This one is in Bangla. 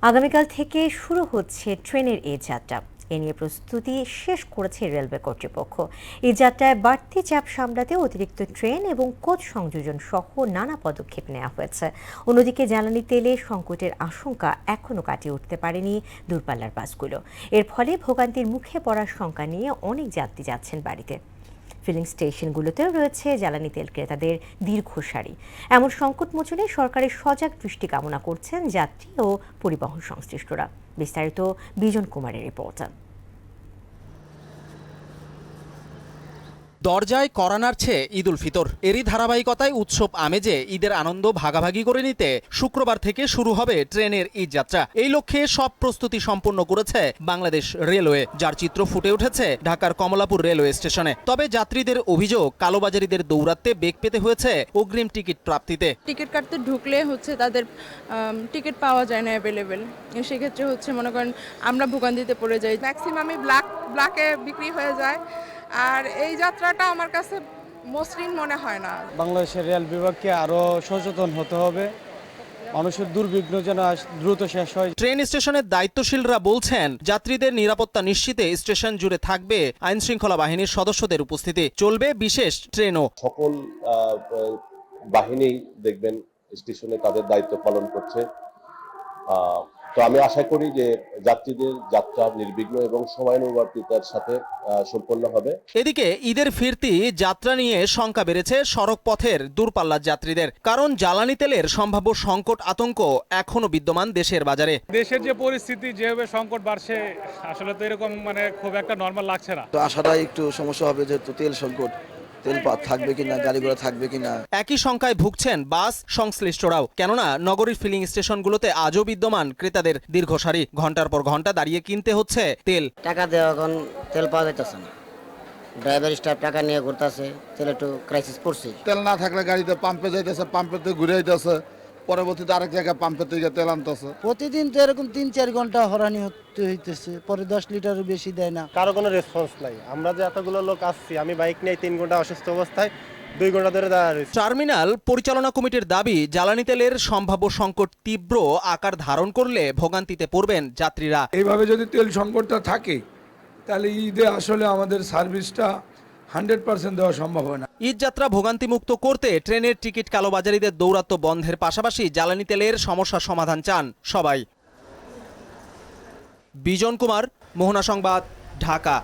আগামীকাল থেকে শুরু হচ্ছে ট্রেনের এই যাত্রা। এ নিয়ে প্রস্তুতি শেষ করেছে রেলওয়ে কর্তৃপক্ষ। এই যাত্রায় বাড়তি চাপ সামলাতে অতিরিক্ত ট্রেন এবং কোচ সংযোজন সহ নানা পদক্ষেপ নেওয়া হয়েছে। অন্যদিকে জ্বালানি তেলে সংকটের আশঙ্কা এখনও কাটিয়ে উঠতে পারেনি দূরপাল্লার বাসগুলো। এর ফলে ভোগান্তির মুখে পড়ার শঙ্কা নিয়ে অনেক যাত্রী যাচ্ছেন বাড়িতে। ফিলিং স্টেশনগুলোতেও রয়েছে জ্বালানি তেল ক্রেতাদের দীর্ঘ সারি। এমন সংকট মোচনে সরকারের সজাগ দৃষ্টি কামনা করছেন যাত্রী ও পরিবহন সংশ্লিষ্টরা। বিস্তারিত বিজন কুমারের রিপোর্ট। দরজায় কড়া নাড়ছে ঈদ উল ফিতর। এরই ধারাবাহিকতায় উৎসব আমেজে ঈদের আনন্দ ভাগাভাগি করে নিতে শুক্রবার থেকে শুরু হবে ট্রেনের ঈদ যাত্রা। এই লক্ষ্যে সব প্রস্তুতি সম্পন্ন করেছে বাংলাদেশ রেলওয়ে, যার চিত্র ফুটে উঠেছে ঢাকার কমলাপুর রেলওয়ে স্টেশনে। তবে যাত্রীদের অভিযোগ, কালোবাজারিদের দৌরাত্মে বেগ পেতে হয়েছে অগ্রিম টিকিট প্রাপ্তিতে। টিকিট কাটতে ঢুকলে তাদের টিকিট পাওয়া যায় না অ্যাভেলেবেল। সেক্ষেত্রে মনে করেন আমরা ভোগান্তিতে পড়ে যাই। ম্যাক্সিমামই ব্ল্যাকে বিক্রি হয়ে যায়। আর এই যাত্রাটা আমার কাছে মসৃণ মনে হয় না। বাংলাদেশের রেল বিভাগকে আরও সচেতন হতে হবে, মানুষের দুর্বিঘ্ন যেন দ্রুত শেষ হয়। ট্রেন স্টেশনের দায়িত্বশীলরা বলছেন, যাত্রীদের নিরাপত্তা নিশ্চিতে স্টেশন জুড়ে থাকবে আইন শৃঙ্খলা বাহিনীর সদস্যদের উপস্থিতি। চলবে বিশেষ ট্রেনও। সকল বাহিনী দেখবেন স্টেশনে তাদের দায়িত্ব পালন করছে। তো আমি আশা করি যে যাত্রীদের যাত্রা নির্বিঘ্ন এবং সময়ানুবর্তিতার সাথে সম্পন্ন হবে। এদিকে ঈদের ফিরতি যাত্রা নিয়ে শঙ্কা বেড়েছে সড়ক পথের দূরপাল্লার যাত্রীদের। কারণ জ্বালানি তেলের সম্ভাব্য সংকট আতঙ্ক এখনো বিদ্যমান দেশের বাজারে। দেশের যে পরিস্থিতি, যেভাবে সংকট বাড়ছে, আসলে তো এরকম খুব একটা নরমাল লাগছে না। তো আশাটাই একটু সমস্যা হবে, যেহেতু তেল সংকট, তেল থাকবে কিনা, গাড়ি ঘোড়া থাকবে কিনা। একই শঙ্কায় ভুগছেন বাস সংশ্লিষ্টরাও। কেননা নগরীর ফিলিং স্টেশনগুলোতে আজও বিদ্যমান ক্রেতাদের দীর্ঘ সারি। ঘন্টার পর ঘন্টা দাঁড়িয়ে কিনতে হচ্ছে তেল। টাকা দেওয়া এখন তেল পাওয়া যাইতেছে না, ড্রাইভার স্টাফ টাকা নিয়ে ঘুরতেছে, তেল একটু ক্রাইসিস পড়ছে। তেল না থাকলে গাড়িতে পাম্পে যাইতেছে, পাম্পেতে ঘুরে যাইতেছে, পরবর্তীতে আরেক জায়গায় পাম্পের থেকে তেল আনতেছে। প্রতিদিন তো এরকম 3-4 ঘন্টা হরানি হইতেছে, পরে 10 লিটারও বেশি দেয় না। কারো কোনো রেসপন্স নাই। আমরা যে এতগুলো লোক আসছি, আমি বাইক নিয়ে 3 ঘন্টা অসুস্থ অবস্থায় 2 ঘন্টা ধরে দাঁড়িয়ে রয়েছি। টার্মিনাল পরিচালনা কমিটির দাবি, জ্বালানি তেলের সম্ভাব্য সংকট তীব্র আকার ধারণ করলে ভোগান্তিতে পড়বেন যাত্রীরা। এইভাবে যদি তেল সংকটটা থাকে, তাহলে ঈদে আসলে আমাদের সার্ভিসটা 100% দেওয়া সম্ভব হয় না। ঈদ যাত্রা ভোগান্তিমুক্ত করতে ট্রেনের টিকিট কালোবাজারিদের দৌরাত্ম্য বন্ধের পাশাপাশি জ্বালানি তেলের সমস্যার সমাধান চান সবাই। বিজন কুমার, মোহনা সংবাদ, ঢাকা।